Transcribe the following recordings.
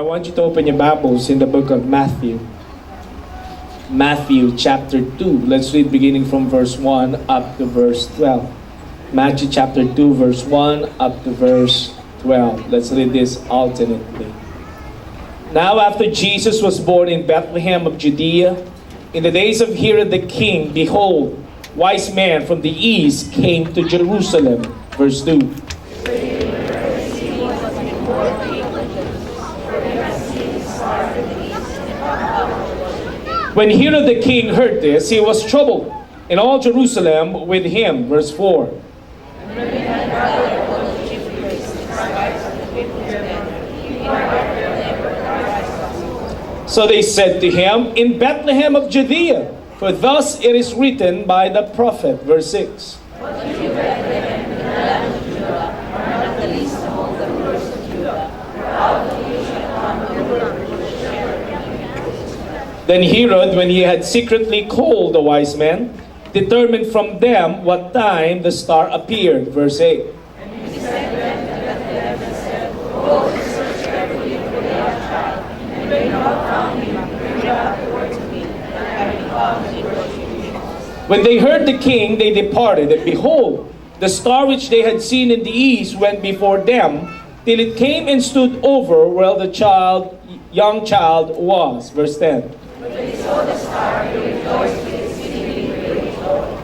want you to open your Bibles in the book of Matthew. Matthew chapter 2. Let's read beginning from verse 1 up to verse 12. Matthew chapter 2 verse 1 up to verse 12. Let's read this alternately. Now after Jesus was born in Bethlehem of Judea, in the days of Herod the king, behold, wise men from the east came to Jerusalem. Verse 2. When Herod the king heard this, he was troubled, and all Jerusalem with him. Verse 4. So they said to him, in Bethlehem of Judea, for thus it is written by the prophet. Verse 6. Then Herod, when he had secretly called the wise men, determined from them what time the star appeared. Verse 8. When they heard the king, they departed, and behold, the star which they had seen in the east went before them, till it came and stood over where the young child was. Verse 10.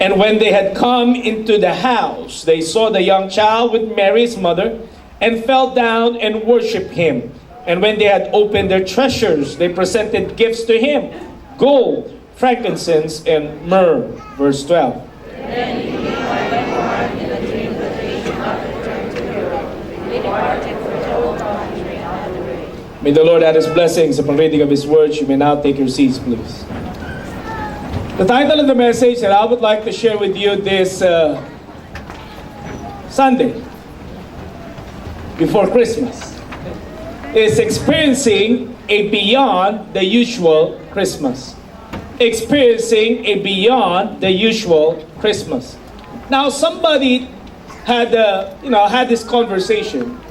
And when they had come into the house, they saw the young child with Mary his mother, and fell down and worshipped him. And when they had opened their treasures, they presented gifts to him, gold, frankincense, and myrrh. Verse 12. May the Lord add His blessings upon reading of His words. You may now take your seats, please. The title of the message that I would like to share with you this Sunday, before Christmas, is experiencing a beyond the usual Christmas. Experiencing a beyond the usual Christmas. Now, somebody had this conversation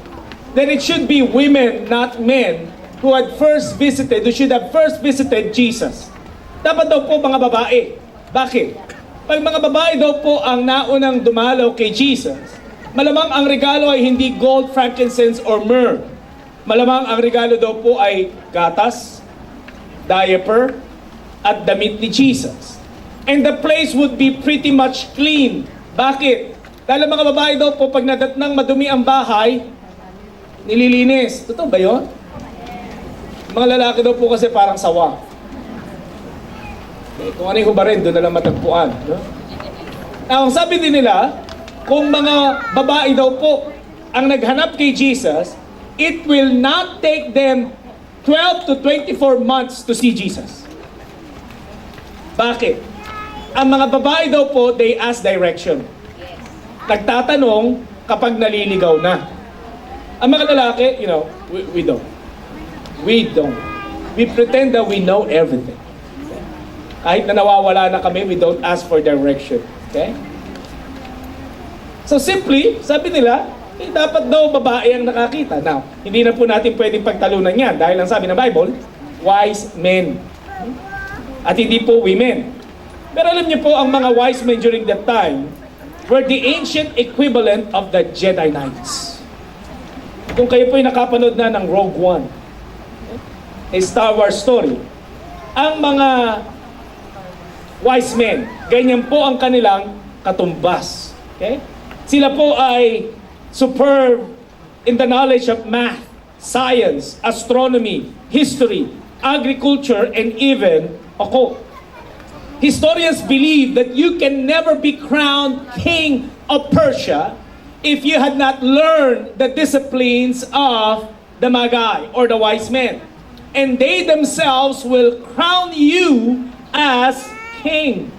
that it should be women, not men, who should have first visited Jesus. Dapat daw po mga babae. Bakit? Pag mga babae daw po ang naunang dumalaw kay Jesus, malamang ang regalo ay hindi gold, frankincense, or myrrh. Malamang ang regalo daw po ay gatas, diaper, at damit ni Jesus. And the place would be pretty much clean. Bakit? Dahil mga babae daw po, pag nadatnang madumi ang bahay, nililinis. Totoo ba yun? Mga lalaki daw po kasi parang sawa. Kung ano yung hubarin, doon na lang matagpuan. No? Now, ang sabi din nila, kung mga babae daw po ang naghanap kay Jesus, it will not take them 12 to 24 months to see Jesus. Bakit? Ang mga babae daw po, they ask direction. Nagtatanong kapag naliligaw na. Ang mga lalaki, we don't. We don't. We pretend that we know everything. Kahit na nawawala na kami, we don't ask for direction. Okay? So simply, sabi nila, dapat daw babae ang nakakita. Now, hindi na po natin pwedeng pagtalunan yan dahil ang sabi ng Bible, wise men. At hindi po women. Pero alam niyo po, ang mga wise men during that time were the ancient equivalent of the Jedi Knights. Kung kayo po'y nakapanood na ng Rogue One, a Star Wars story, ang mga wise men, ganyan po ang kanilang katumbas. Okay? Sila po ay superb in the knowledge of math, science, astronomy, history, agriculture, and even occult. Historians believe that you can never be crowned king of Persia if you had not learned the disciplines of the Magi or the wise men. And they themselves will crown you as king.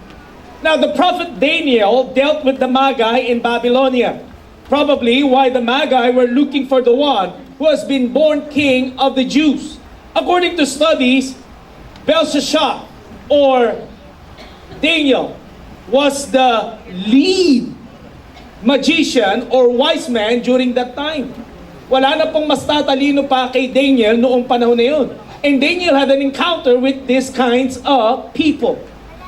Now, the prophet Daniel dealt with the Magi in Babylonia. Probably why the Magi were looking for the one who has been born king of the Jews. According to studies, Belshazzar or Daniel was the lead magician or wise man during that time. Wala na pong mas tatalino pa kay Daniel noong panahon na yun. And Daniel had an encounter with these kinds of people.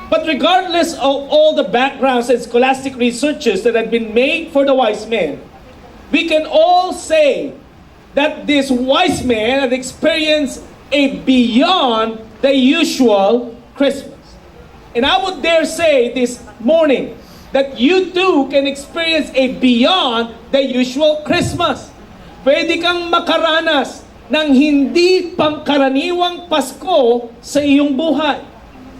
But regardless of all the backgrounds and scholastic researches that had been made for the wise men, we can all say that this wise man had experienced a beyond the usual Christmas. And I would dare say this morning that you too can experience a beyond the usual Christmas. Pwede kang makaranas ng hindi pangkaraniwang Pasko sa iyong buhay.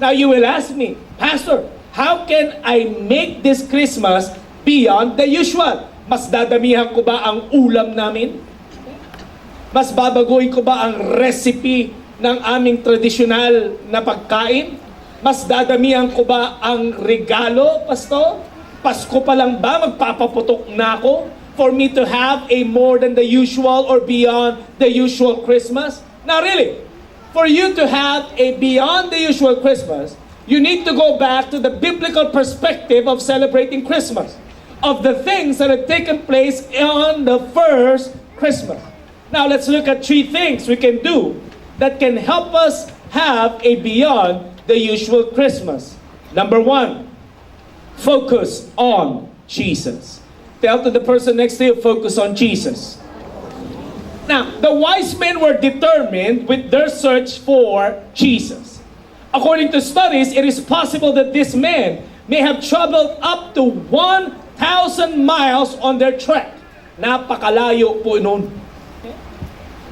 Now you will ask me, Pastor, how can I make this Christmas beyond the usual? Mas dadamihan ko ba ang ulam namin? Mas babaguhin ko ba ang recipe ng aming tradisyonal na pagkain? Mas dadamihan ko ba ang regalo, Pastor? Pasko pa lang ba magpapaputok na ako for me to have a more than the usual or beyond the usual Christmas? Now really, for you to have a beyond the usual Christmas, you need to go back to the biblical perspective of celebrating Christmas, of the things that have taken place on the first Christmas. Now let's look at 3 things we can do that can help us have a beyond the usual Christmas. Number 1, focus on Jesus. Tell to the person next to you, focus on Jesus. Now, the wise men were determined with their search for Jesus. According to studies, it is possible that these men may have traveled up to 1,000 miles on their trek. Napakalayo po nun.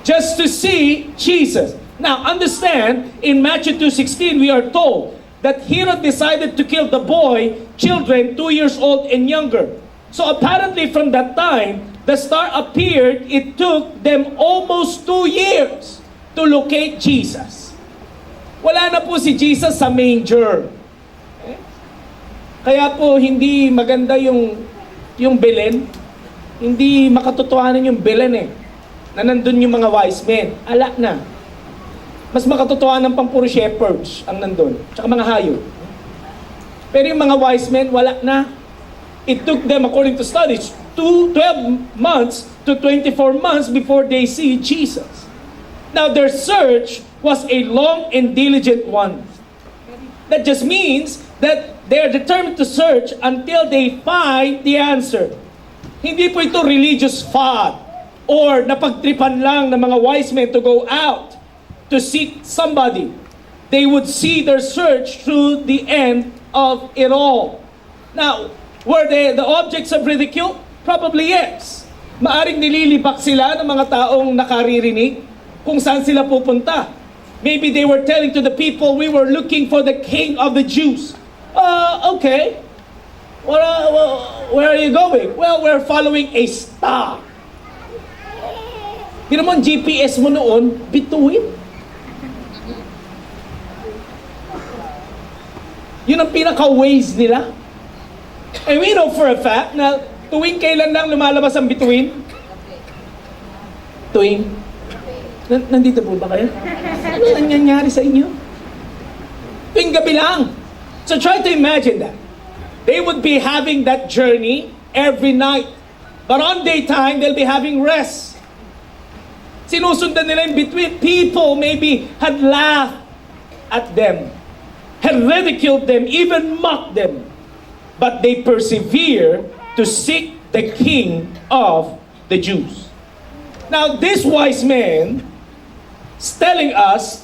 Just to see Jesus. Now, understand, in Matthew 2:16, we are told that Herod decided to kill the boy, children 2 years old and younger. So apparently from that time, the star appeared, it took them almost 2 years to locate Jesus. Wala na po si Jesus sa manger. Kaya po hindi maganda yung Belen. Hindi makatotohanan yung Belen na nandun yung mga wise men. Ala na. Mas makatotohanan pang puro shepherds ang nandun. Tsaka mga hayop. Pero yung mga wise men, wala na. It took them, according to studies, 12 months to 24 months before they see Jesus. Now, their search was a long and diligent one. That just means that they are determined to search until they find the answer. Hindi po ito religious fad or napagtripan lang ng mga wise men to go out to seek somebody. They would see their search through the end of it all. Now, were they the objects of ridicule? Probably yes. Maaring nililibak sila ng mga taong nakaririnig kung saan sila pupunta. Maybe they were telling to the people, we were looking for the king of the Jews. Okay. Where are you going? Well, we're following a star. Di naman GPS mo noon, bituin. Yun ang pinaka-ways nila. And we know for a fact na tuwing kailan lang lumalabas ang bituin? Tuwing? Nandito po ba kayo? Ano nangyayari sa inyo? Tuwing gabi lang. So try to imagine that. They would be having that journey every night. But on daytime, they'll be having rest. Sinusundan nila yung bituin. People maybe had laughed at them, had ridiculed them, even mocked them. But they persevere to seek the King of the Jews. Now, this wise man is telling us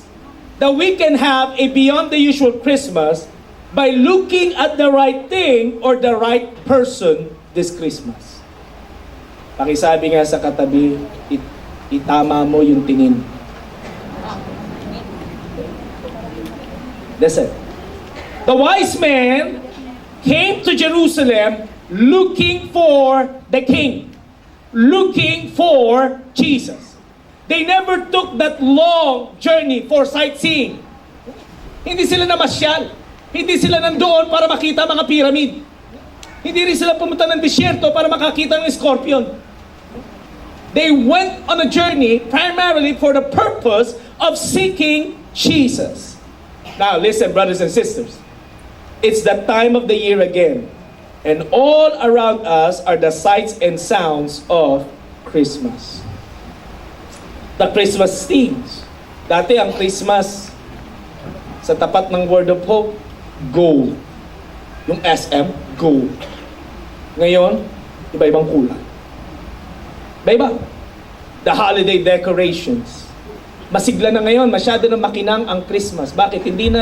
that we can have a beyond the usual Christmas by looking at the right thing or the right person this Christmas. Pakisabi nga sa katabi, itama mo yung tingin. Listen. The wise man came to Jerusalem looking for the king, looking for Jesus. They never took that long journey for sightseeing. Hindi sila namasyal. Hindi sila nandoon para makita mga pyramid. Hindi rin sila pumunta ng disyerto para makakita ng scorpion. They went on a journey primarily for the purpose of seeking Jesus. Now listen, brothers and sisters. It's that time of the year again. And all around us are the sights and sounds of Christmas. the Christmas themes. Dati ang Christmas sa tapat ng Word of Hope, gold. Yung SM, gold. Ngayon, iba-ibang kulay. Iba-iba. The holiday decorations. Masigla na ngayon, masyado na makinang ang Christmas. Bakit? Hindi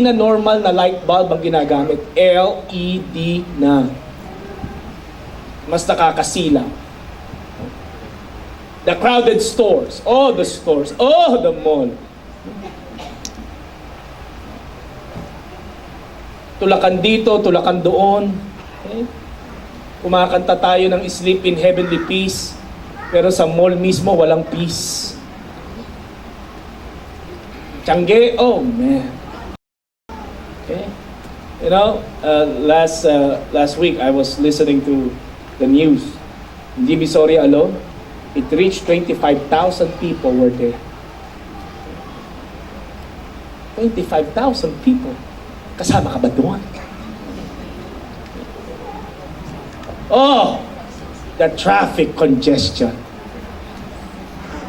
na normal na light bulb ang ginagamit. LED na. Mas nakakasilaw. The crowded stores. Oh, the stores. Oh, the mall. Tulakan dito, tulakan doon. Okay? Kumakanta tayo ng Sleep in Heavenly Peace. Pero sa mall mismo, walang peace. Tiangge, oh man. Okay? You know, last week I was listening to the news. In Divisoria alone, it reached 25,000 people were there. 25,000 people. Kasama ka ba doon? Oh, the traffic congestion.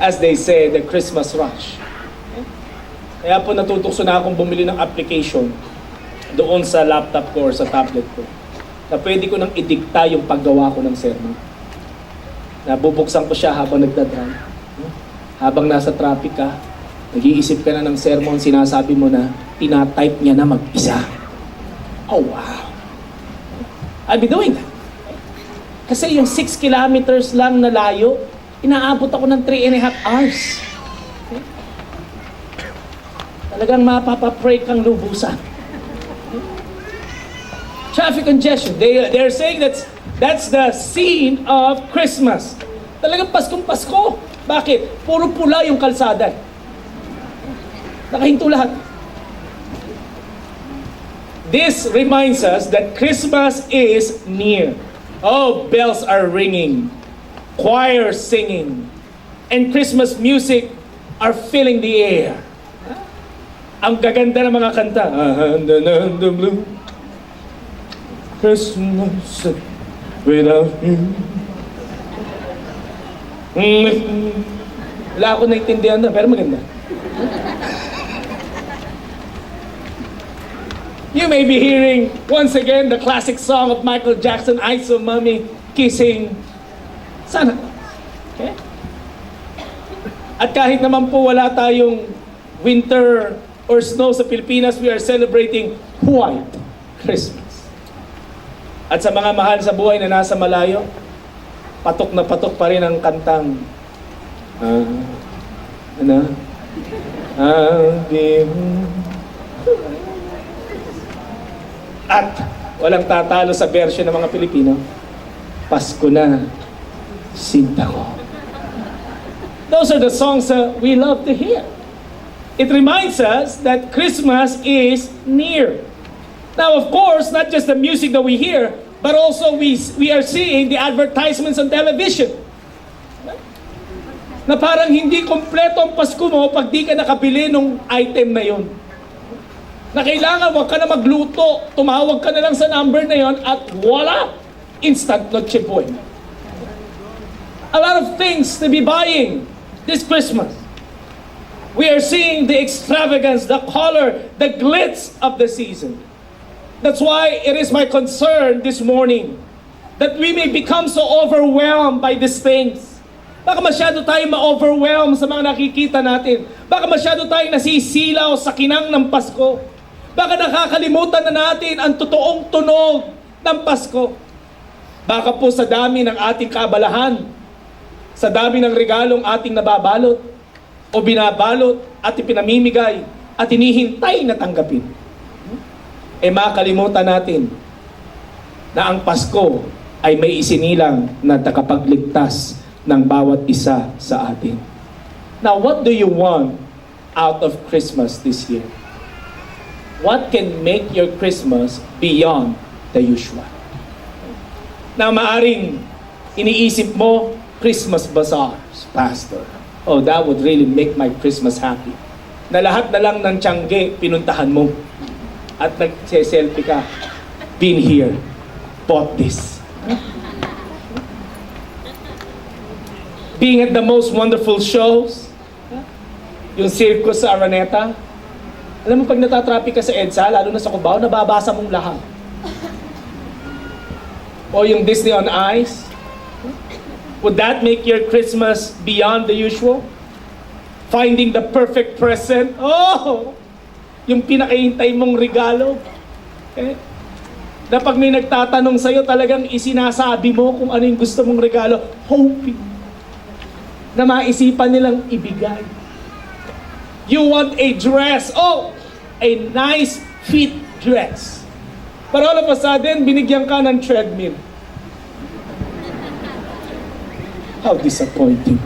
As they say, the Christmas rush. Kaya po natutukso na akong bumili ng application doon sa laptop ko or sa tablet ko na pwede ko nang idikta yung paggawa ko ng sermon. Nabubuksan ko siya habang nagdadrive. Habang nasa traffic ka, nag-iisip ka na ng sermon, sinasabi mo na, tinatype niya na mag-isa. Oh, wow. I'll be doing that. Kasi yung 6 kilometers lang na layo, inaabot ako ng 3.5 hours. Okay? Talagang mapapapray kang lubusan. Okay? Traffic congestion. They're saying that's the scene of Christmas. Talagang Paskong Pasko. Bakit? Puro pula yung kalsada. Nakahinto lahat. This reminds us that Christmas is near. Oh, bells are ringing, choirs singing, and Christmas music are filling the air. Ang gaganda ng mga kanta. The blue Christmas without you. Wala ako naintindihan na, pero maganda. You may be hearing, once again, the classic song of Michael Jackson, I Saw Mommy Kissing Santa Claus. Okay? At kahit naman po wala tayong winter or snow sa Pilipinas, we are celebrating White Christmas. At sa mga mahal sa buhay na nasa malayo, patok na patok pa rin ang kantang, I'll be home. At walang tatalo sa version ng mga Pilipino, Pasko na, sinta ko. Those are the songs we love to hear. It reminds us that Christmas is near. Now, of course, not just the music that we hear, but also we are seeing the advertisements on television. Na parang hindi kompleto ang Pasko mo pag di ka nakabili ng item na yun. Na kailangan wag ka na magluto, tumawag ka na lang sa number na yon at voila, instant Noche Buena. A lot of things to be buying this Christmas. We are seeing the extravagance, the color, the glitz of the season. That's why it is my concern this morning that we may become so overwhelmed by these things. Baka masyado tayong ma-overwhelm sa mga nakikita natin. Baka masyado tayong nasisilaw sa kinang ng Pasko. Baka nakakalimutan na natin ang totoong tunog ng Pasko. Baka po sa dami ng ating kaabalahan, sa dami ng regalong ating nababalot o binabalot at ipinamimigay at hinihintay na tanggapin, makalimutan natin na ang Pasko ay may isinilang na takapagligtas ng bawat isa sa atin. Now, what do you want out of Christmas this year? What can make your Christmas beyond the usual? Na maaring iniisip mo, Christmas bazaars, Pastor. Oh, that would really make my Christmas happy. Na lahat na lang ng Tiangge, pinuntahan mo. At nag-selfie ka. Been here. Bought this. being at the most wonderful shows, yung circus sa Araneta. Alam mo, pag natatraffic ka sa EDSA, lalo na sa Cubao, nababasa mong lahat. O yung Disney on Ice. Would that make your Christmas beyond the usual? Finding the perfect present. Oh! Yung pinakahintay mong regalo. Okay? Na pag may nagtatanong sa'yo, talagang isinasabi mo kung ano yung gusto mong regalo, hoping na maisipan nilang ibigay. You want a dress. Oh! A nice fit dress. But all of a sudden, binigyan ka ng treadmill. How disappointing.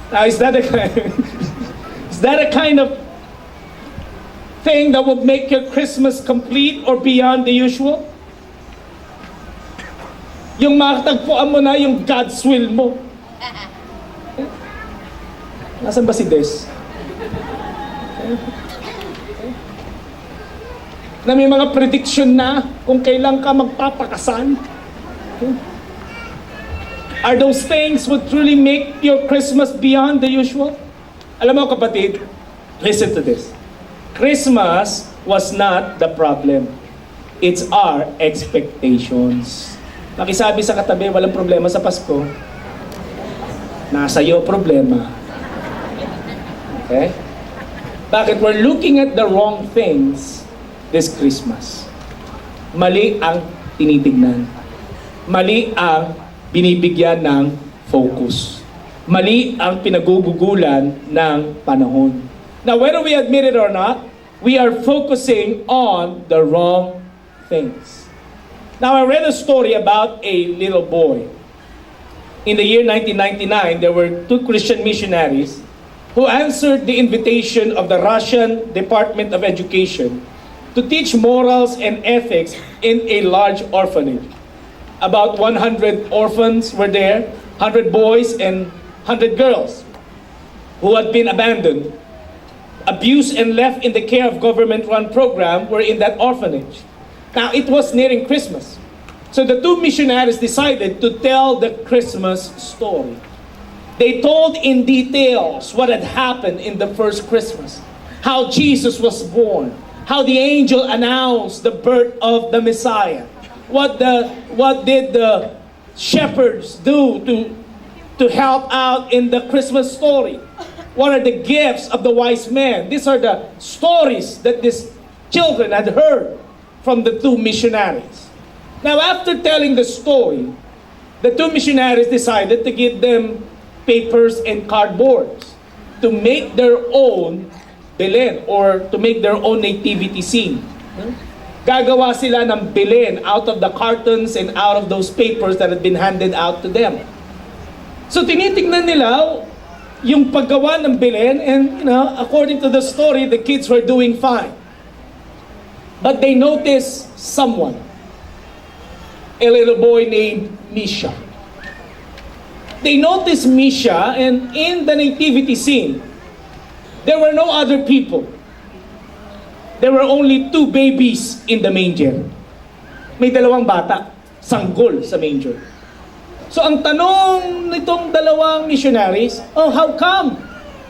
Now, is that a kind of thing that would make your Christmas complete or beyond the usual? Yung makatagpuan mo na yung God's will mo. Nasaan ba si Des? Na may mga prediction na kung kailan ka magpapakasan. Are those things would truly make your Christmas beyond the usual? Alam mo kapatid, listen to this. Christmas was not the problem. It's our expectations. Nakisabi sa katabi, walang problema sa Pasko. Nasa iyo problema. Okay? Bakit? We're looking at the wrong things this Christmas. Mali ang tinitignan. Mali ang binibigyan ng focus. Mali ang pinagugugulan ng panahon. Now, whether we admit it or not, we are focusing on the wrong things. Now, I read a story about a little boy. In the year 1999, there were two Christian missionaries who answered the invitation of the Russian Department of Education to teach morals and ethics in a large orphanage. About 100 orphans were there, 100 boys and 100 girls who had been abandoned, abused and left in the care of government-run program were in that orphanage. Now, it was nearing Christmas. So the two missionaries decided to tell the Christmas story. They told in details what had happened in the first Christmas, how Jesus was born, how the angel announced the birth of the Messiah, what did the shepherds do to help out in the Christmas story? What are the gifts of the wise men? These are the stories that these children had heard from the two missionaries. Now, after telling the story, the two missionaries decided to give them papers and cardboards to make their own Belen or to make their own nativity scene. Gagawa sila ng Belen out of the cartons and out of those papers that had been handed out to them. So tinitingnan nila yung paggawa ng Belen and according to the story, the kids were doing fine. But they noticed someone, a little boy named Misha. They noticed Misha, and in the nativity scene, there were no other people. There were only two babies in the manger. May dalawang bata, sanggol sa manger. So ang tanong nitong dalawang missionaries, oh, how come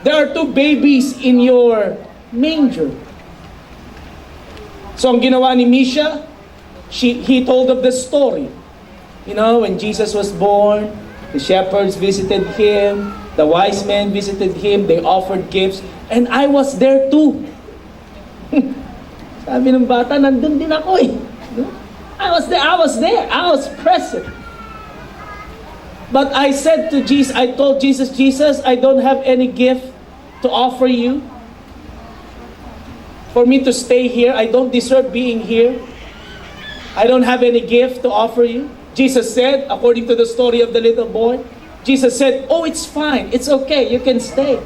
there are two babies in your manger? So ang ginawa ni Misha, he told of the story. You know, when Jesus was born, the shepherds visited him, the wise men visited him, they offered gifts, and I was there too. Sabi ng bata, nandun din ako eh. I was there, I was present. But I said to Jesus, I told Jesus, Jesus, I don't have any gift to offer you. For me to stay here, I don't deserve being here. I don't have any gift to offer you. Jesus said, according to the story of the little boy, Jesus said, oh, it's fine, it's okay, you can stay.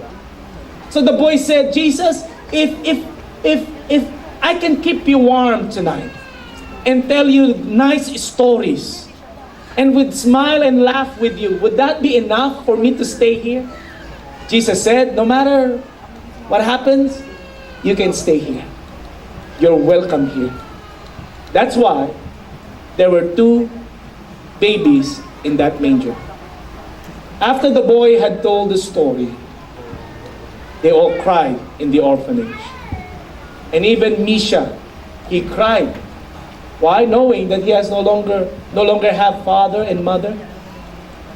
So the boy said, Jesus, if I can keep you warm tonight and tell you nice stories and would smile and laugh with you, would that be enough for me to stay here? Jesus said, no matter what happens, you can stay here. You're welcome here. That's why there were two babies in that manger. After the boy had told the story, they all cried in the orphanage. And even Misha, he cried. Why? Knowing that he has no longer have father and mother.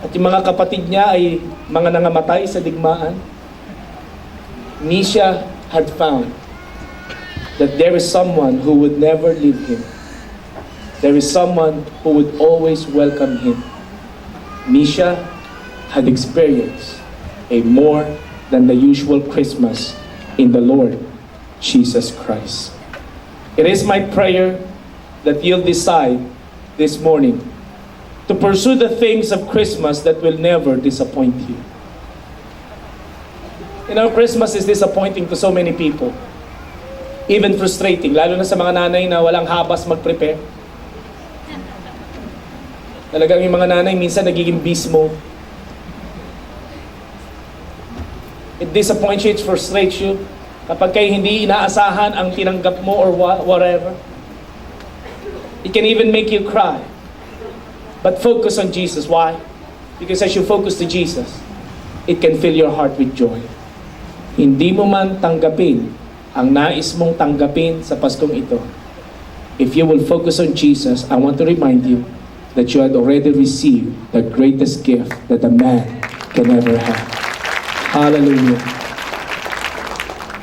At yung mga kapatid niya ay mga nangamatay sa digmaan. Misha had found that there is someone who would never leave him. There is someone who would always welcome him. Misha had experienced a more than the usual Christmas in the Lord Jesus Christ. It is my prayer that you'll decide this morning to pursue the things of Christmas that will never disappoint you. You know, Christmas is disappointing to so many people. Even frustrating, lalo na sa mga nanay na walang habas mag-prepare. Talagang yung mga nanay minsan nagiging beast mode. It disappoints you, it frustrates you. Kapag kayo hindi inaasahan ang tinanggap mo or whatever. It can even make you cry. But focus on Jesus. Why? Because as you focus to Jesus, it can fill your heart with joy. Hindi mo man tanggapin ang nais mong tanggapin sa Paskong ito. If you will focus on Jesus, I want to remind you that you had already received the greatest gift that a man can ever have. Hallelujah.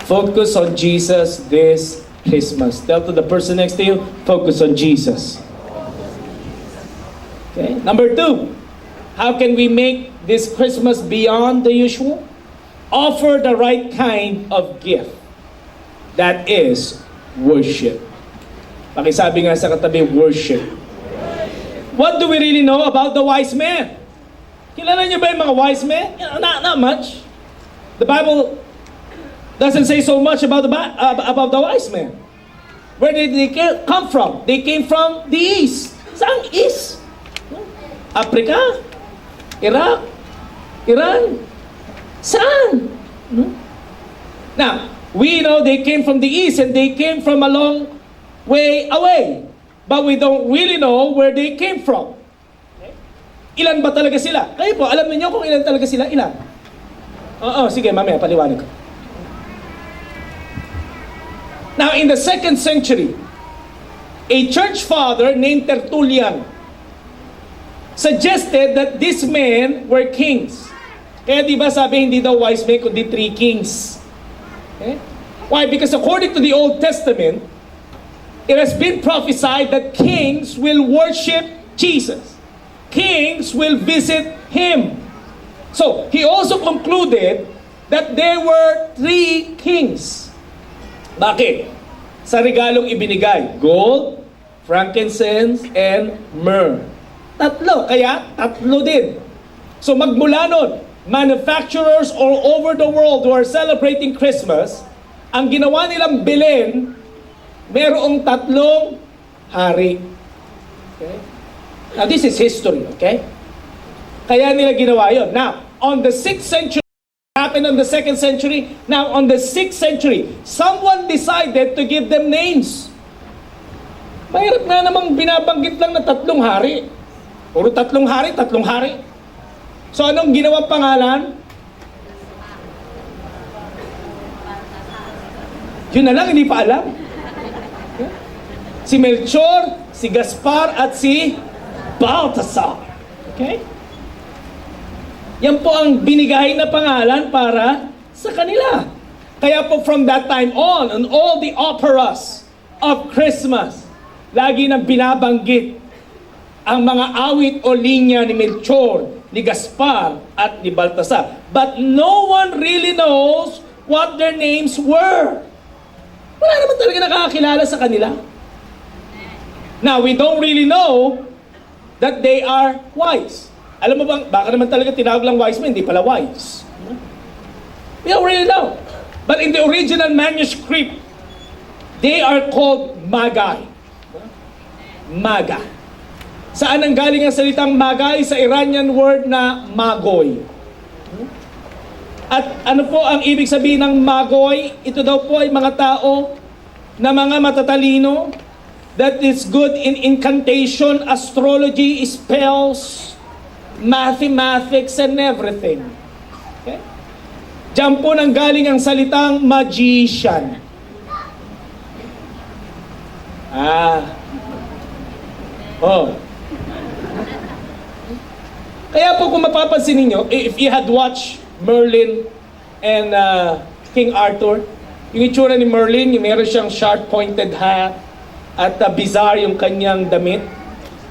Focus on Jesus this Christmas. Tell to the person next to you, focus on Jesus. Okay. Number 2, how can we make this Christmas beyond the usual? Offer the right kind of gift. That is worship. Pakisabi nga sa katabi, worship. What do we really know about the wise men? Kilala niyo ba yung mga wise men? Not much. The Bible doesn't say so much about the wise men. Where did they come from? They came from the east. Saan east? Africa? Iraq? Iran? Saan? Now, we know they came from the east and they came from a long way away. But we don't really know where they came from. Ilan ba talaga sila? Kayo po, alam niyo kung ilan talaga sila? Ilan? Oo, sige, mamaya, paliwanag ko. Now, in the 2nd century, a church father named Tertullian suggested that these men were kings. Kaya di ba sabi hindi daw wise men kundi 3 kings. Okay? Why? Because according to the Old Testament, it has been prophesied that kings will worship Jesus. Kings will visit Him. So, he also concluded that there were 3 kings. Bakit? Sa regalong ibinigay, gold, frankincense, and myrrh. 3, kaya 3 din. So magmula nun, manufacturers all over the world who are celebrating Christmas, ang ginawa nilang bilhin, merong 3 hari. Okay? Now this is history, okay? Kaya nila ginawa yun. Now, on the 6th century, happened on the 2nd century. Now, on the 6th century, someone decided to give them names. Mahirap nga namang binabanggit lang na 3 hari. Puro 3 hari, 3 hari. So, anong ginawang pangalan? Yun na lang, hindi pa alam. Si Melchor, si Gaspar, at si Balthasar. Okay? Yan po ang binigay na pangalan para sa kanila. Kaya po from that time on all the operas of Christmas, lagi nang binabanggit ang mga awit o linya ni Melchor, ni Gaspar, at ni Balthasar. But no one really knows what their names were. Wala naman talaga nakakakilala sa kanila. Now, we don't really know that they are wise. Alam mo bang, baka naman talaga tinawag lang wise men, hindi pala wise. We don't really know. But in the original manuscript, they are called Magi. Maga. Saan ang galing ang salitang Magay? Sa Iranian word na Magoy. At ano po ang ibig sabihin ng Magoy? Ito daw po ay mga tao na mga matatalino that is good in incantation, astrology, spells, mathematics and everything. Okay? Diyan po nang galing ang salitang magician. Oh. Kaya po kung mapapansin ninyo, if you had watched Merlin and King Arthur, yung itsura ni Merlin, yung meron siyang sharp-pointed hat at bizarre yung kanyang damit.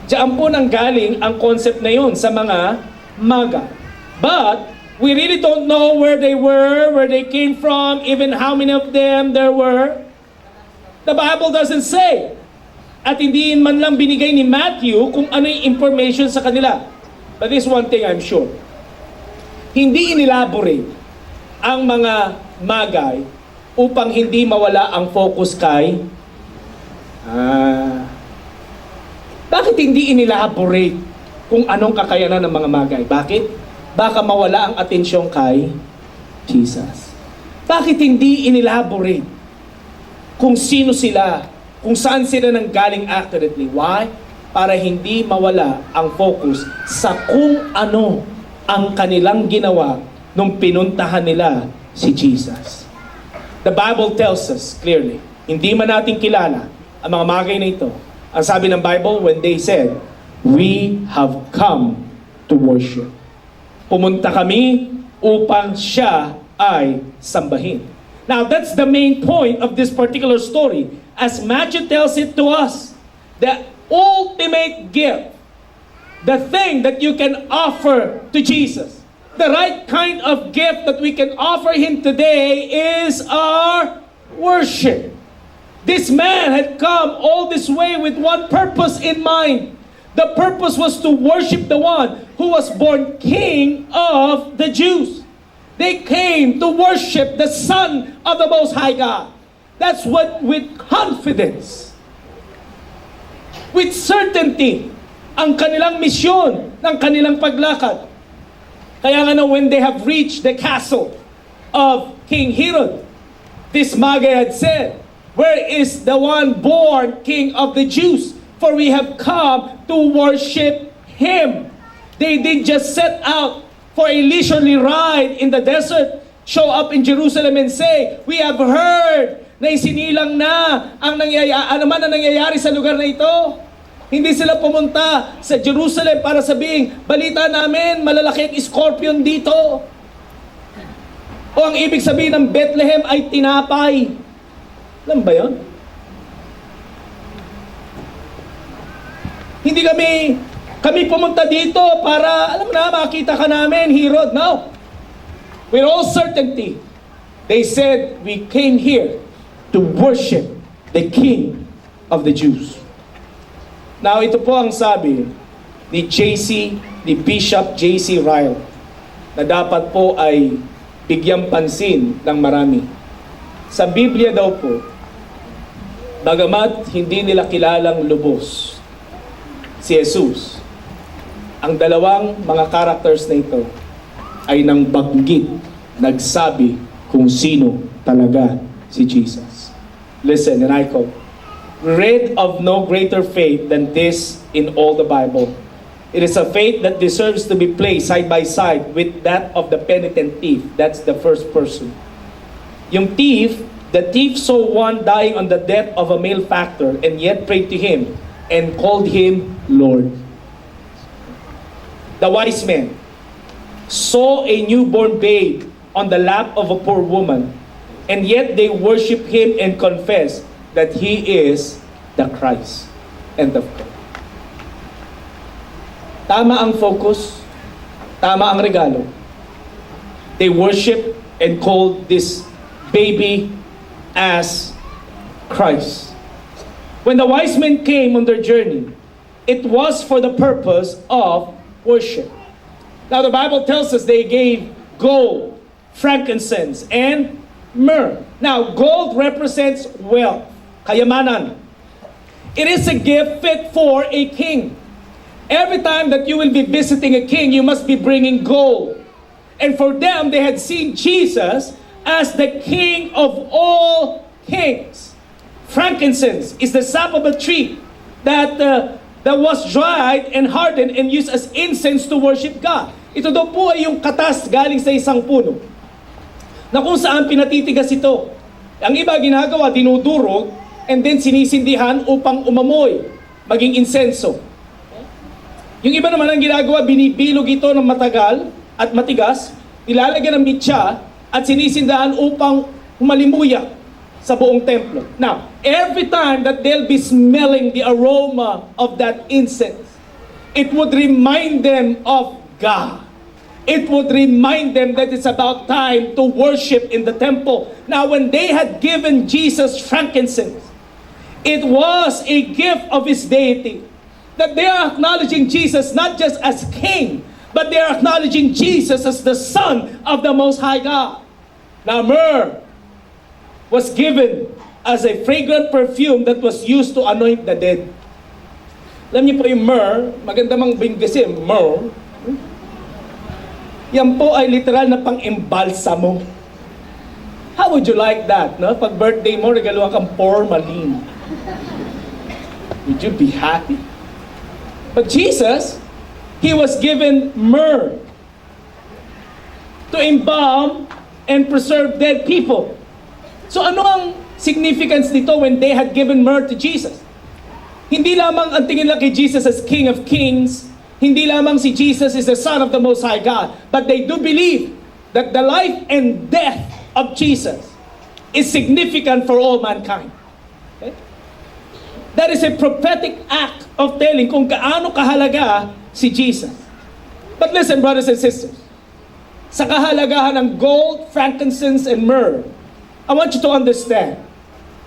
Diyan po nang galing ang concept na yun sa mga maga. But we really don't know where they were, where they came from, even how many of them there were. The Bible doesn't say. At hindi man lang binigay ni Matthew kung ano yung information sa kanila. But this one thing I'm sure. Hindi inelaborate ang mga magay upang hindi mawala ang focus kay bakit hindi inelaborate kung anong kakayanan ng mga magay? Bakit? Baka mawala ang atensyon kay Jesus. Bakit hindi inelaborate kung sino sila, kung saan sila nanggaling accurately? Why? Para hindi mawala ang focus sa kung ano ang kanilang ginawa nung pinuntahan nila si Jesus. The Bible tells us clearly, hindi man natin kilala ang mga magay na ito. Ang sabi ng Bible, when they said, "We have come to worship." Pumunta kami upang siya ay sambahin. Now, that's the main point of this particular story. As Matthew tells it to us, the ultimate gift, the thing that you can offer to Jesus, the right kind of gift that we can offer Him today is our worship. This man had come all this way with one purpose in mind. The purpose was to worship the one who was born King of the Jews. They came to worship the Son of the Most High God. That's what, with confidence, with certainty, ang kanilang misyon ng kanilang paglakad. Kaya nga when they have reached the castle of King Herod, this Magi had said, "Where is the one born King of the Jews? For we have come to worship Him." They didn't just set out for a leisurely ride in the desert, show up in Jerusalem and say, "We have heard na isinilang na ang nangyayari sa lugar na ito." Hindi sila pumunta sa Jerusalem para sabihin, "Balita namin, malalaki ang scorpion dito." O ang ibig sabihin ng Bethlehem ay tinapay. Alam ba yun? Hindi kami pumunta dito para, alam na, makita ka namin, Herod. No. With all certainty, they said, "We came here to worship the King of the Jews." Now, ito po ang sabi ni Bishop J.C. Ryle, na dapat po ay bigyang pansin ng marami. Sa Biblia daw po, bagamat hindi nila kilalang lubos si Jesus, ang dalawang mga characters na ito ay nang banggit, nagsabi kung sino talaga si Jesus. Listen, and I quote, "Read of no greater faith than this in all the Bible. It is a faith that deserves to be placed side by side with that of the penitent thief." That's the first person. Yung the thief saw one dying on the death of a malefactor and yet prayed to Him and called Him Lord. The wise man saw a newborn babe on the lap of a poor woman, and yet they worship Him and confess that He is the Christ. End of quote. Tama ang focus, tama ang regalo. They worship and called this baby as Christ. When the wise men came on their journey, it was for the purpose of worship. Now the Bible tells us they gave gold, frankincense, and myrrh. Now gold represents wealth, kayamanan. It is a gift fit for a king. Every time that you will be visiting a king, you must be bringing gold. And for them, they had seen Jesus as the King of all kings. Frankincense is the sap of a tree that that was dried and hardened and used as incense to worship God. Ito daw po ay yung katas galing sa isang puno na kung saan pinatitigas ito. Ang iba ginagawa, dinudurog and then sinisindihan upang umamoy, maging insenso. Yung iba naman ang ginagawa, binibilog ito ng matagal at matigas, ilalagyan ng mitya at sinisindahan upang humalimuyak sa buong templo. Now, every time that they'll be smelling the aroma of that incense, it would remind them of God. It would remind them that it's about time to worship in the temple. Now, when they had given Jesus frankincense, it was a gift of His deity. That they are acknowledging Jesus not just as King, but they are acknowledging Jesus as the Son of the Most High God. Now, myrrh was given as a fragrant perfume that was used to anoint the dead. Alam niyo po yung myrrh, maganda mang binggasin, myrrh. Yan po ay literal na pang-embalsamo. How would you like that? No? Pag birthday mo, regaluhan kang formalin. Would you be happy? But Jesus, He was given myrrh to embalm and preserve dead people. So ano ang significance nito when they had given myrrh to Jesus? Hindi lamang ang tingin lang kay Jesus as King of Kings, hindi lamang si Jesus is the Son of the Most High God, but they do believe that the life and death of Jesus is significant for all mankind. Okay? That is a prophetic act of telling kung gaano kahalaga si Jesus. But listen, brothers and sisters, sa kahalagahan ng gold, frankincense, and myrrh, I want you to understand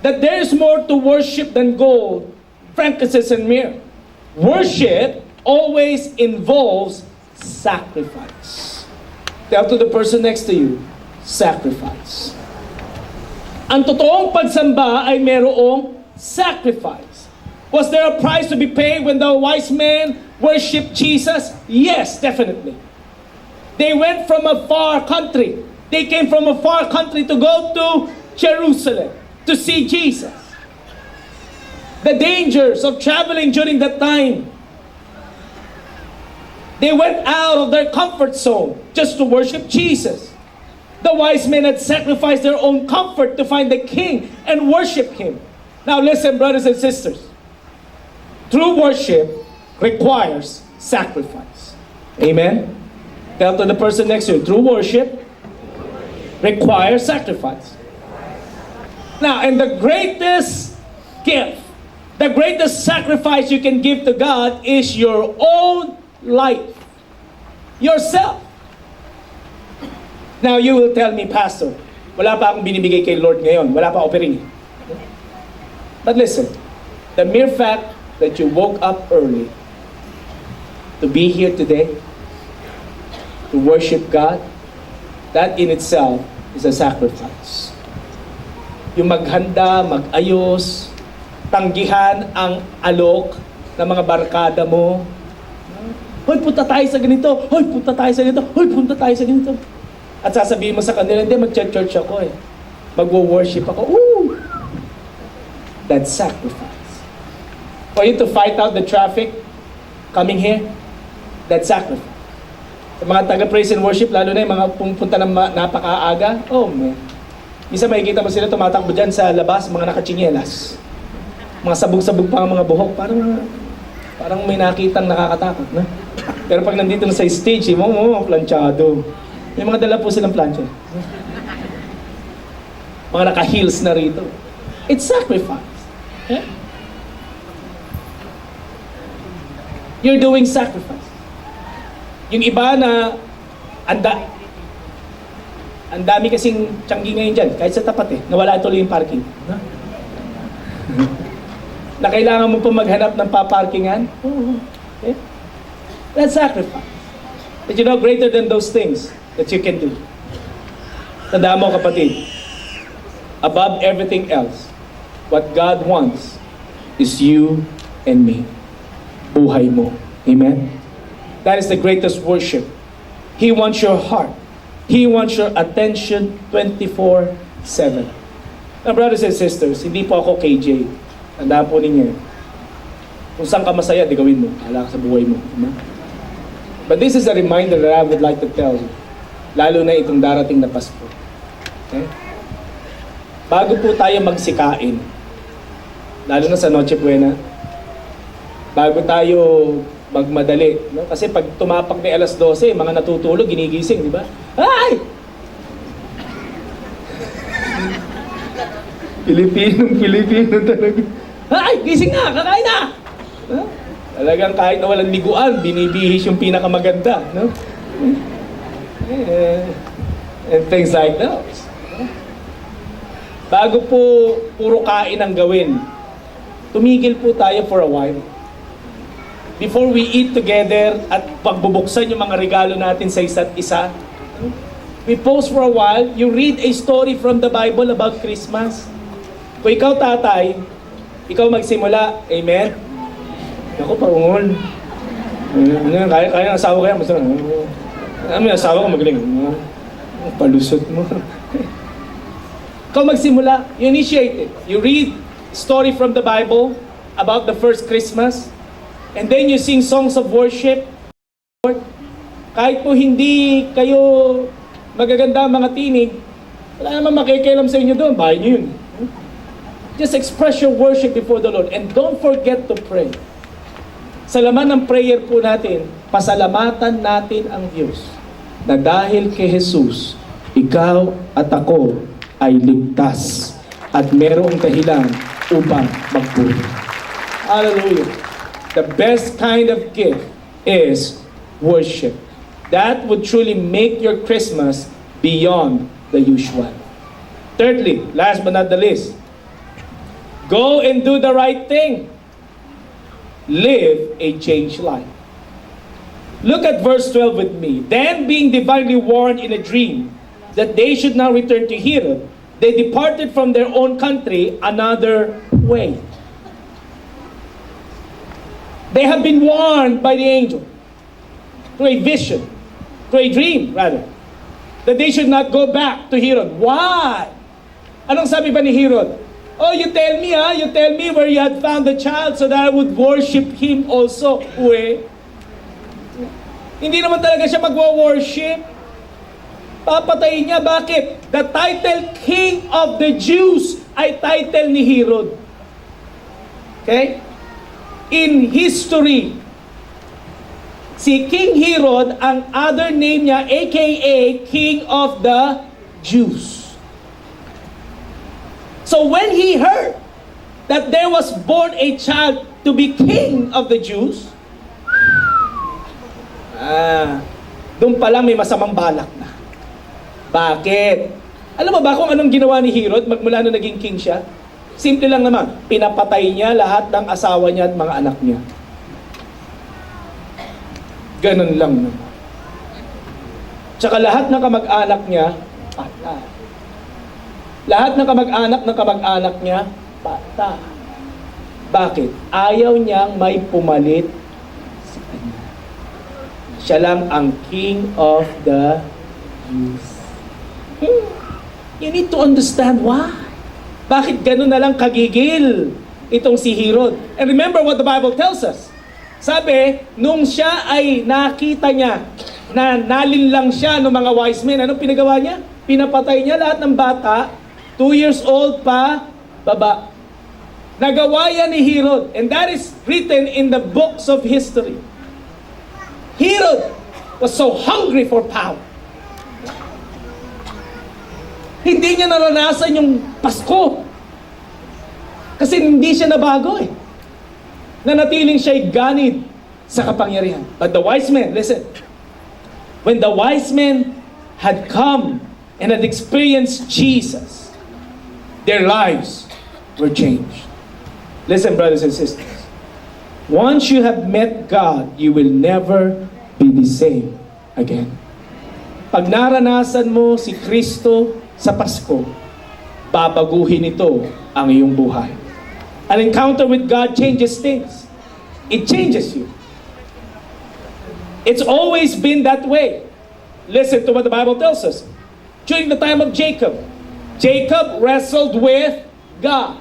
that there is more to worship than gold, frankincense, and myrrh. Worship always involves sacrifice. Tell to the person next to you, sacrifice. Ang totoong pagsamba ay merong sacrifice. Was there a price to be paid when the wise men worshiped Jesus? Yes, definitely. They went from a far country. They came from a far country to go to Jerusalem to see Jesus. The dangers of traveling during that time. They went out of their comfort zone just to worship Jesus. The wise men had sacrificed their own comfort to find the King and worship Him. Now listen, brothers and sisters. True worship requires sacrifice. Amen? Tell to the person next to you, true worship requires sacrifice. Now, and the greatest gift, the greatest sacrifice you can give to God is your own life. Yourself. Now, you will tell me, Pastor, wala pa akong binibigay kay Lord ngayon. Wala pa offering. But listen, the mere fact that you woke up early to be here today, to worship God, that in itself is a sacrifice. Yung maghanda, mag-ayos, tanggihan ang alok ng mga barkada mo. Hoy, punta tayo sa ganito. Hoy, punta tayo sa ganito. Hoy, punta tayo sa ganito. At sasabihin mo sa kanila, hindi, mag-church ako eh. Mag-worship ako. Ooh! That's sacrifice. For you to fight out the traffic coming here, that's sacrifice. Sa mga taga-praise and worship, lalo na yung mga pumunta ng napakaaga, oh man. Isa makikita mo sila tumatakbo dyan sa labas, mga nakachinyelas. Mga sabog-sabog pa ang mga buhok, parang may nakitang nakakatakot, na? Pero pag nandito na sa stage, planchado. May mga dala po silang plancha. Mga naka-heels na rito. It's sacrifice. Yeah? You're doing sacrifice. Yung iba na ang dami kasing tiyanggi ngayon dyan, kahit sa tapat nawala tuloy yung parking. No? Na kailangan mo pa maghanap ng paparkingan? Okay? That's sacrifice. But you know, greater than those things that you can do. Tandaan mo kapatid, above everything else, what God wants is you and me. Buhay mo. Amen? That is the greatest worship. He wants your heart. He wants your attention 24/7. Now, brothers and sisters, hindi po ako KJ. Tandaan po ninyo. Kung saan ka masaya, di gawin mo. Hala ka sa buhay mo. Diba? But this is a reminder that I would like to tell you. Lalo na itong darating na Pasko. Okay? Bago po tayo magsikain, lalo na sa Noche Buena, bago tayo magmadali. No? Kasi pag tumapak na alas 12, mga natutulog, ginigising, di ba? Ay! Pilipino talaga. Ay, gising na, kakain na! Huh? Talagang kahit na walang liguan, binibihis yung pinakamaganda. No? And things like those. Bago po puro kain ang gawin, tumigil po tayo for a while. Before we eat together at pagbubuksan yung mga regalo natin sa isa't isa, we pause for a while, you read a story from the Bible about Christmas. Kung ikaw tatay, ikaw magsimula, amen? Ako, paungol. Kaya ng asawa kaya, masarap. May asawa ko magaling. Palusot mo. Ikaw magsimula, you initiate it. You read story from the Bible about the first Christmas, and then you sing songs of worship. Kahit po hindi kayo magaganda mga tinig, wala naman makikialam sa inyo doon, bahay niyo yun. Just express your worship before the Lord, and don't forget to pray. Sa laman ng prayer po natin, pasalamatan natin ang Diyos na dahil kay Jesus, ikaw at ako ay ligtas at merong dahilan upang magpuri. Hallelujah. The best kind of gift is worship. That would truly make your Christmas beyond the usual. Thirdly, last but not the least, go and do the right thing. Live a changed life. Look at verse 12 with me. Then, being divinely warned in a dream that they should not return to Herod, they departed from their own country another way. They have been warned by the angel through a vision, through a dream rather, that they should not go back to Herod. Why? Anong sabi ba ni Herod? Oh, you tell me where you had found the child so that I would worship him also. Uwe. Hindi naman talaga siya magwo-worship. Papatayin niya. Bakit? The title King of the Jews ay title ni Herod. Okay? In history, si King Herod, ang other name niya, aka King of the Jews. So when he heard that there was born a child to be king of the Jews, doon pa lang may masamang balak na. Bakit? Alam mo ba kung anong ginawa ni Herod magmula nung naging king siya? Simple lang naman, pinapatay niya lahat ng asawa niya at mga anak niya. Ganun lang naman. Tsaka lahat ng kamag-anak niya, patay. Lahat ng kamag-anak niya, patay. Bakit? Ayaw niyang may pumalit sa kanya. Siya lang ang King of the Jews. You need to understand why. Bakit ganun na lang kagigil itong si Herod? And remember what the Bible tells us. Sabi, nung siya ay nakita niya na nalinlang siya ng mga wise men, anong pinagawa niya? Pinapatay niya lahat ng bata, 2 years old pa, baba. Nagawa yan ni Herod. And that is written in the books of history. Herod was so hungry for power. Hindi niya naranasan yung Pasko. Kasi hindi siya nabago eh. Nanatiling siya'y ganid sa kapangyarihan. But the wise men, listen. When the wise men had come and had experienced Jesus, their lives were changed. Listen, brothers and sisters. Once you have met God, you will never be the same again. Pag naranasan mo si Kristo sa Pasko, babaguhin ito ang iyong buhay. An encounter with God changes things. It changes you. It's always been that way. Listen to what the Bible tells us. During the time of Jacob, Jacob wrestled with God.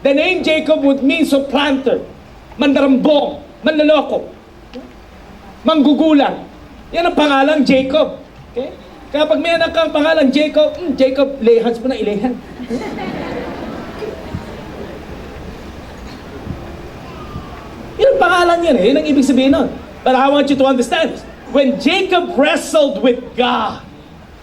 The name Jacob would mean supplanter. mandarambong, manloloko, manggugulang. Yan ang pangalang Jacob. Okay? Kaya pag may anak kang pangalang Jacob, Jacob, lay hands mo na, ilay hand. Yan ang pangalan yan eh. Yan ang ibig sabihin nun. But I want you to understand, when Jacob wrestled with God,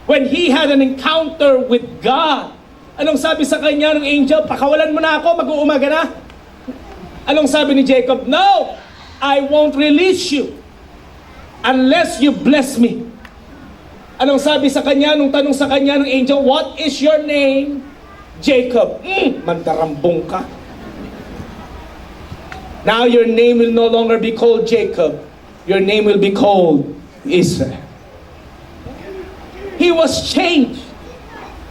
when he had an encounter with God, anong sabi sa kanya ng angel? Pakawalan mo na ako, mag-uumaga na. Anong sabi ni Jacob? No, I won't release you unless you bless me. Anong sabi sa kanya, nung tanong sa kanya ng angel, what is your name? Jacob. Mandarambong ka. Now your name will no longer be called Jacob. Your name will be called Israel. He was changed.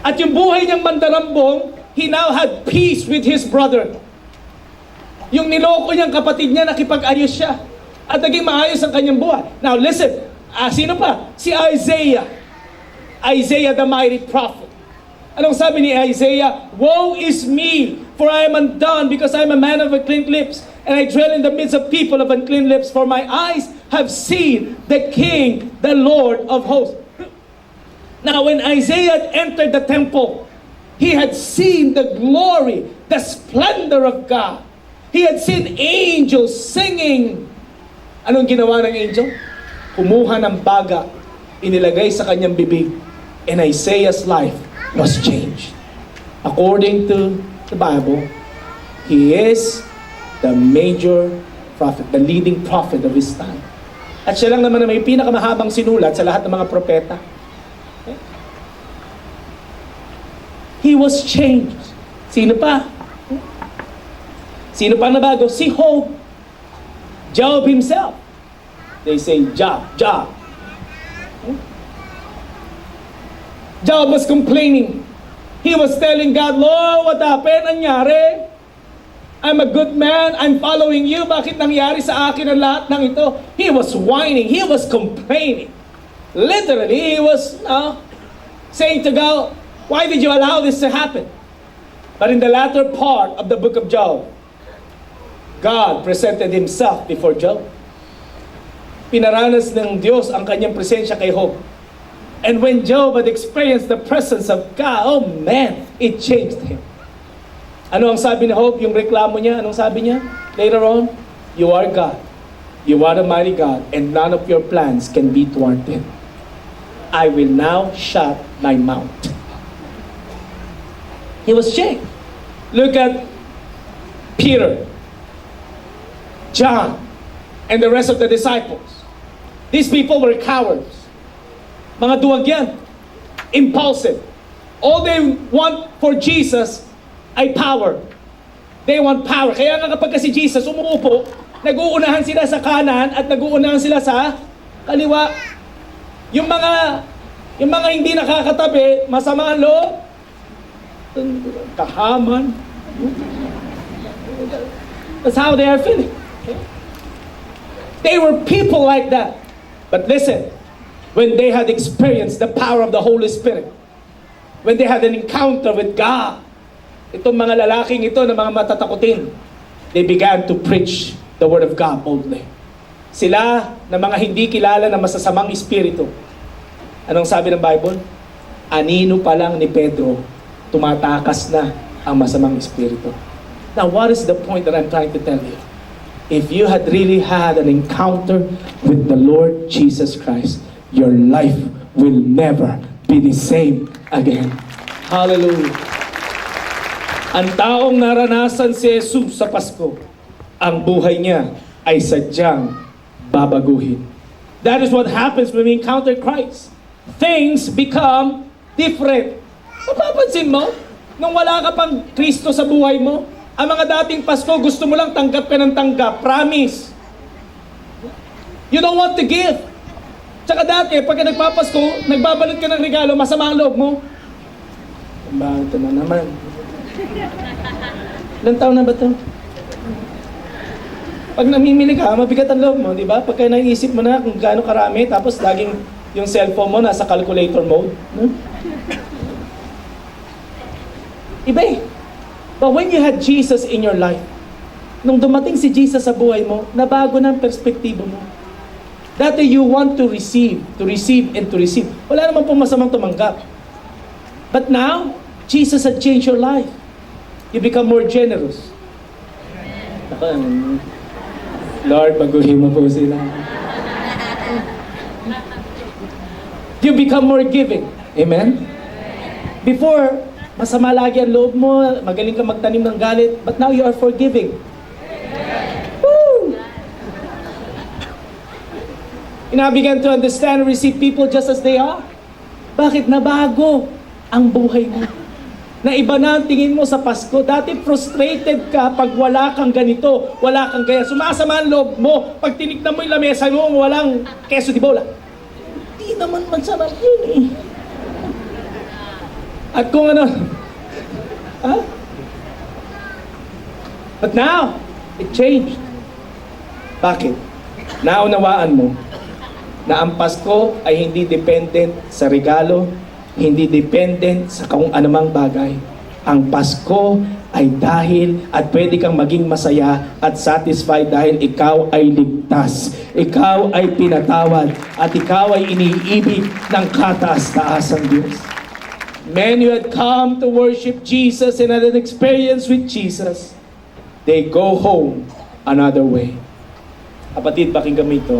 At yung buhay niyang mandarambong, he now had peace with his brother. Yung niloko niyang kapatid niya, nakipag-ayos siya. At naging maayos ang kanyang buhay. Now listen, sino pa? Si Isaiah. Isaiah the mighty prophet. Anong sabi ni Isaiah? Woe is me, for I am undone, because I am a man of unclean lips, and I dwell in the midst of people of unclean lips, for my eyes have seen the King, the Lord of hosts. Now when Isaiah entered the temple, he had seen the glory, the splendor of God. He had seen angels singing. Anong ginawa ng angel? Kumuha ng baga, inilagay sa kanyang bibig, and Isaiah's life was changed. According to the Bible, he is the major prophet, the leading prophet of his time. At siya lang naman na may pinakamahabang sinulat sa lahat ng mga propeta. Okay? He was changed. Sino pa? Sino pa nabago? Si Job. Job himself. They say Job. Job was complaining. He was telling God, Lord, what happened? Nangyari? I'm a good man. I'm following you. Bakit nangyari sa akin ang lahat ng ito? He was whining. He was complaining. Literally, he was saying to God, why did you allow this to happen? But in the latter part of the book of Job, God presented himself before Job. Pinaranas ng Diyos ang kanyang presensya kay Job. And when Job had experienced the presence of God, oh man, it changed him. Ano ang sabi ni Job? Yung reklamo niya, anong sabi niya? Later on, you are God. You are the mighty God, and none of your plans can be thwarted. I will now shut my mouth. He was changed. Look at Peter, John, and the rest of the disciples. These people were cowards. Mga duwag yan. Impulsive. All they want for Jesus ay power. They want power. Kaya nga kapag si Jesus umuupo, nag-uunahan sila sa kanan at nag-uunahan sila sa kaliwa. Yung mga hindi nakakatabi, masama ang loob, kahaman. That's how they are feeling. They were people like that. But listen, when they had experienced the power of the Holy Spirit, when they had an encounter with God, itong mga lalaking ito na mga matatakutin, they began to preach the Word of God boldly. Sila na mga hindi kilala na masasamang espiritu. Anong sabi ng Bible? Anino pa lang ni Pedro, tumatakas na ang masamang espiritu. Now, what is the point that I'm trying to tell you? If you had really had an encounter with the Lord Jesus Christ, your life will never be the same again. Hallelujah. Ang taong naranasan si Jesus sa Pasko, ang buhay niya ay sadyang babaguhin. That is what happens when we encounter Christ. Things become different. Mapapansin mo, nung wala ka pang Kristo sa buhay mo, ang mga dating Pasko, gusto mo lang tanggap ka ng tanggap. Promise. You don't want to give. Tsaka dati, pagka nagpapasko, nagbabalot ka ng regalo, masama ang loob mo. Bakit na naman? Ilang taon na ba ito? Pag namimili ka, mabigat ang loob mo, di ba? Pagka naisip mo na kung gaano karami, tapos laging yung cellphone mo nasa calculator mode. Iba eh. But when you had Jesus in your life, Nung dumating si Jesus sa buhay mo, nabago na ang perspektibo mo. Dati you want to receive, and to receive. Wala naman pong masamang tumanggap. But now, Jesus had changed your life. You become more generous. Lord, baguhin mo po sila. You become more giving. Amen? Before, masama lagi ang loob mo, magaling ka magtanim ng galit, but now you are forgiving. Woo! You now begin to understand and receive people just as they are. Bakit? Nabago ang buhay mo. Na iba na ang tingin mo sa Pasko. Dati frustrated ka pag wala kang ganito, wala kang kaya. Sumasama ang loob mo. Pag tinignan mo yung lamesa mo, walang keso di bola. Di naman masarap yun eh. At kung ano, ha? But now, it changed. Bakit? Naunawaan mo na ang Pasko ay hindi dependent sa regalo, hindi dependent sa kung anumang bagay. Ang Pasko ay dahil at pwede kang maging masaya at satisfied dahil ikaw ay ligtas, ikaw ay pinatawad, at ikaw ay iniibig ng kataas-taasang Diyos. Men who had come to worship Jesus and had an experience with Jesus, they go home another way. Kapatid, pakinggan mo ito.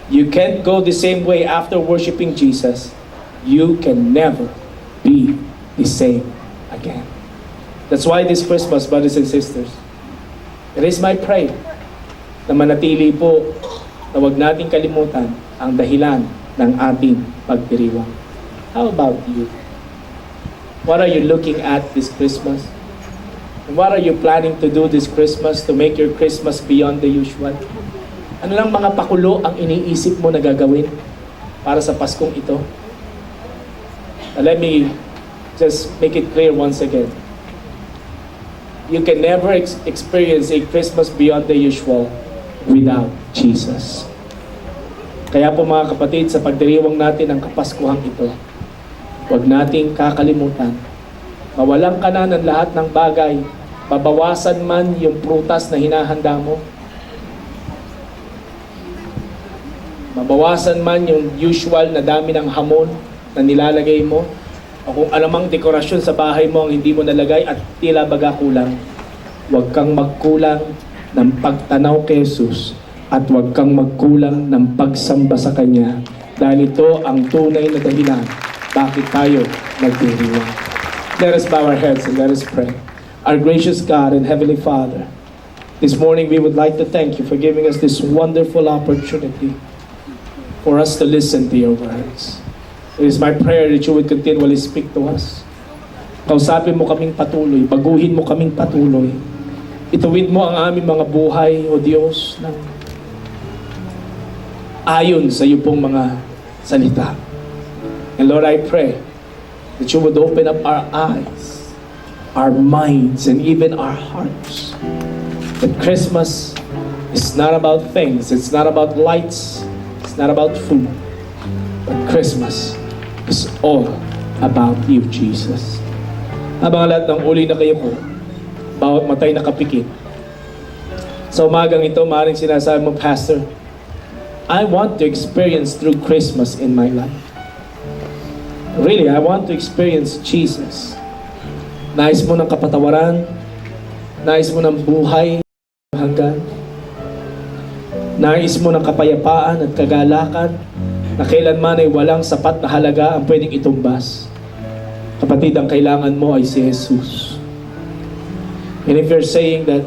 You can't go the same way after worshiping Jesus. You can never be the same again. That's why this Christmas, brothers and sisters, it is my prayer na manatili po na huwag nating kalimutan ang dahilan ng ating pagdiriwang. How about you? What are you looking at this Christmas? And what are you planning to do this Christmas to make your Christmas beyond the usual? Ano lang mga pakulo ang iniisip mo na gagawin para sa Paskong ito? Let me just make it clear once again. You can never experience a Christmas beyond the usual without Jesus. Kaya po mga kapatid, sa pagdiriwang natin ang Kapaskuhang ito, huwag nating kakalimutan, mawalan ka na ng lahat ng bagay, babawasan man yung prutas na hinahanda mo, mabawasan man yung usual na dami ng hamon na nilalagay mo, o kung anumang dekorasyon sa bahay mo ang hindi mo nalagay at tila baga kulang, huwag kang magkulang ng pagtanaw kay Jesus at huwag kang magkulang ng pagsamba sa Kanya, dahil ito ang tunay na dahilan bakit tayo nagdiriwang. Let us bow our heads and let us pray. Our gracious God and Heavenly Father, this morning we would like to thank you for giving us this wonderful opportunity for us to listen to your words. It is my prayer that you would continually speak to us. Kausapin mo kaming patuloy, baguhin mo kaming patuloy. Ituwid mo ang aming mga buhay, O Diyos, ng ayon sa iyo pong mga salita. And Lord, I pray that you would open up our eyes, our minds, and even our hearts. That Christmas is not about things, it's not about lights, it's not about food, but Christmas is all about you, Jesus. Habang lahat ng uli na kayo po, bawat matay nakapikit. Sa umagang ito, maaaring sinasabi mo, Pastor, I want to experience through Christmas in my life. Really, I want to experience Jesus. Nais mo ng kapatawaran, nais mo ng buhay hanggan, nais mo ng kapayapaan at kagalakan, na kailanman ay walang sapat na halaga ang pwedeng itumbas. Kapatid, ang kailangan mo ay si Jesus. And if you're saying that,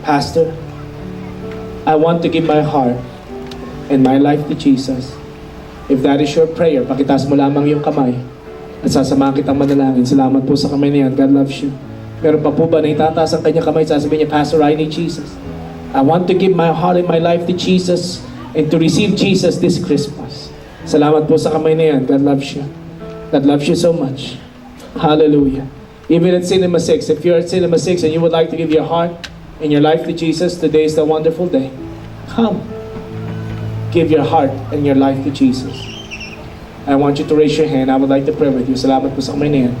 Pastor, I want to give my heart and my life to Jesus, if that is your prayer, pakitaas mo lamang yung kamay at sasamahan kitang manalangin. Salamat po sa kamay na yan. God loves you. Meron pa po ba na itataas ang kanyang kamay, sasabihin niya, Pastor, I need Jesus. I want to give my heart and my life to Jesus and to receive Jesus this Christmas. Salamat po sa kamay na yan. God loves you. God loves you so much. Hallelujah. Even at Cinema 6, if you're at Cinema 6 and you would like to give your heart and your life to Jesus, today is the wonderful day. Come. Give your heart and your life to Jesus. I want you to raise your hand. I would like to pray with you. Salamat po sa kamay na yan.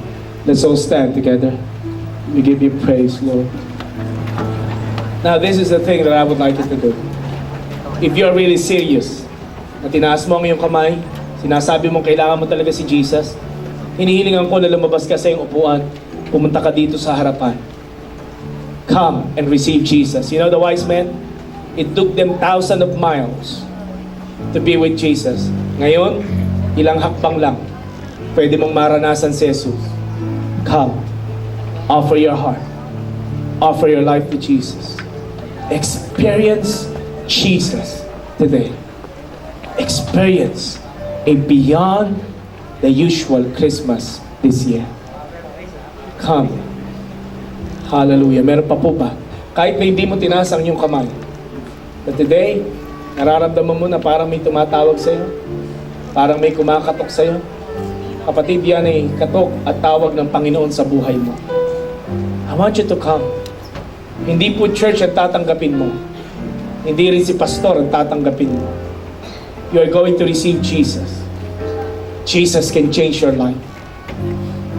Let's all stand together. We give you praise, Lord. Now, this is the thing that I would like you to do. If you're really serious, na tinaas mo ang iyong kamay, sinasabi mong kailangan mo talaga si Jesus, hinihilingan ko na lumabas ka sa iyong upuan, pumunta ka dito sa harapan. Come and receive Jesus. You know the wise men? It took them thousands of miles to be with Jesus. Ngayon, ilang hakbang lang, pwede mong maranasan si Jesus. Come, offer your heart, offer your life to Jesus. Experience Jesus today. Experience a beyond the usual Christmas this year. Come. Hallelujah. Meron pa po ba? Kahit na hindi mo tinaas ang iyong kamay. But today, nararamdaman mo na parang may tumatawag sa iyo. Parang may kumakatok sa iyo. Kapatid, yan ay katok at tawag ng Panginoon sa buhay mo. I want you to come. Hindi po church ang tatanggapin mo. Hindi rin si pastor ang tatanggapin mo. You are going to receive Jesus. Jesus can change your life.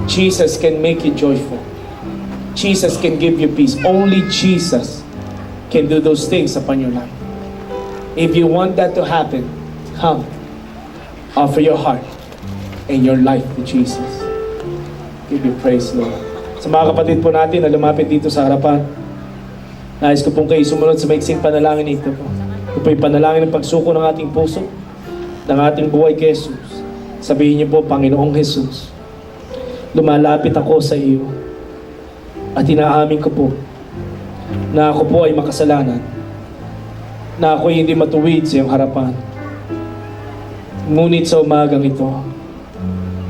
Jesus can make you joyful. Jesus can give you peace. Only Jesus can do those things upon your life. If you want that to happen, come. Offer your heart and your life to Jesus. Give you praise, Lord. Sa mga kapatid po natin na lumapit dito sa harapan, nais ko pong kayo sumunod sa maiksing panalangin ito po. Ito po yung panalangin ng pagsuko ng ating puso, ng ating buhay kay Jesus. Sabihin niyo po, Panginoong Jesus, lumalapit ako sa iyo at inaamin ko po na ako po ay makasalanan, na ako ay hindi matuwid sa iyong harapan. Ngunit sa umagang ito,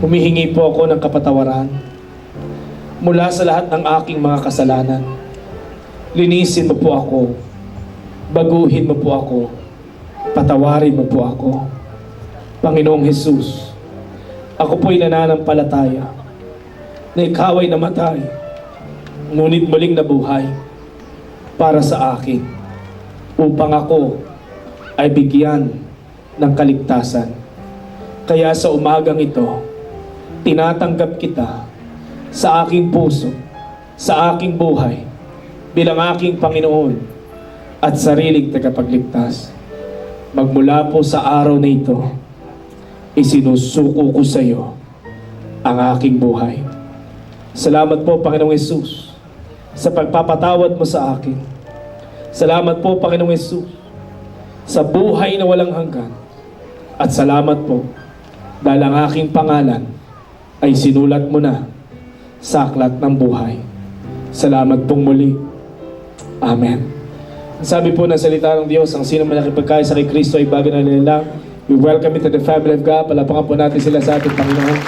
humihingi po ako ng kapatawaran mula sa lahat ng aking mga kasalanan. Linisin mo po ako, baguhin mo po ako, patawarin mo po ako. Panginoong Jesus, ako po'y nananampalataya na ikaw ay namatay, ngunit muling nabuhay para sa akin, upang ako ay bigyan ng kaligtasan. Kaya sa umagang ito, tinatanggap kita sa aking puso, sa aking buhay, bilang aking Panginoon at sariling tagapagligtas. Magmula po sa araw na ito, isinusuko ko sa iyo ang aking buhay. Salamat po, Panginoong Jesus, sa pagpapatawad mo sa akin. Salamat po, Panginoong Jesus, sa buhay na walang hanggan. At salamat po, dahil ang aking pangalan ay sinulat mo na sa aklat ng buhay. Salamat pong muli. Amen. Sabi po ng salita ng Diyos, ang sino man nakipagkaisa kay Kristo ay bagay na nilalang. We welcome you to the family of God. Palapakan po natin sila sa ating Panginoon.